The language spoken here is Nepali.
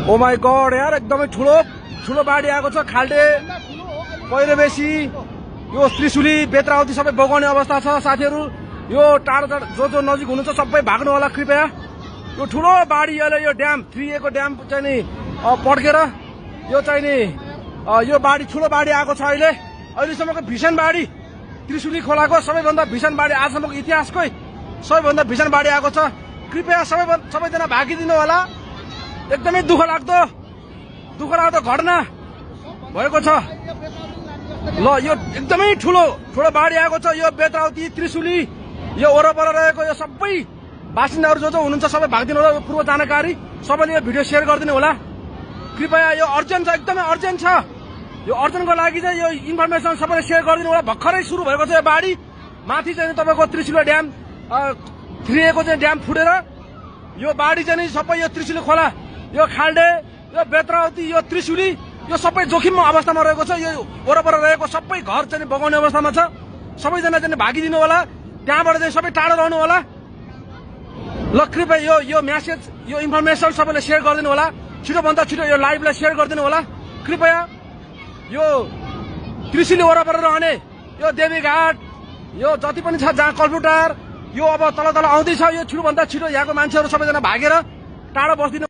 ओ माई गॉड यार एकदमै ठुलो ठुलो बाढी आएको छ। खाल्डे पहिरो बेसी यो त्रिशुली बेत्रावती सबै बगाउने अवस्था छ साथीहरू। यो टाढो टाढो जो नजिक हुनुहुन्छ सबै भाग्नु होला कृपया। यो ठुलो बाढी यो ड्याम 3A को ड्याम चाहिँ नि पड्केर यो चाहिँ नि यो बाढी ठुलो बाढी आएको छ। अहिलेसम्मको भीषण बाढी त्रिशुली खोलाको सबैभन्दा भीषण बाढी आजसम्मको इतिहासकै सबैभन्दा भीषण बाढी आएको छ। कृपया सबैजना भागिदिनु होला। एकदमै दुःख लाग्दो घटना भएको छ। ल यो एकदमै ठुलो बाढी आएको छ। यो बेत्रावती त्रिशुली यो वरपर रहेको यो सबै बासिन्दाहरू जो हुनुहुन्छ सबै भागिदिनु होला। पूर्व जानकारी सबैले यो भिडियो शेयर गरिदिनु होला कृपया। यो अर्जेन्ट छ, एकदमै अर्जेन्ट छ। यो अर्जेन्टको लागि चाहिँ यो इन्फर्मेसन सबैले शेयर गरिदिनु होला। भर्खरै सुरु भएको छ यो बाढी। माथि चाहिँ तपाईँको त्रिशुली ड्याम 3A को चाहिँ ड्याम फुटेर यो बाढी चाहिँ सबै यो त्रिशुली खोला यो खाल्डे यो बेत्रावती यो त्रिशुली यो सबै जोखिममा अवस्थामा रहेको छ। यो वरपर रहेको सबै घर चाहिँ बगाउने अवस्थामा छ। सबैजना चाहिँ भागिदिनु होला। त्यहाँबाट चाहिँ सबै टाढो रहनु होला। ल कृपया यो मेसेज यो इन्फर्मेसन सबैले शेयर गरिदिनु होला। छिटोभन्दा छिटो यो लाइभलाई शेयर गरिदिनु होला कृपया। यो त्रिशुली वरपर रहने यो देवीघाट यो जति पनि छ जहाँ कल्पुटार यो अब तल आउँदैछ। यो छिटोभन्दा छिटो यहाँको मान्छेहरू सबैजना भागेर टाढो बस्दिनु।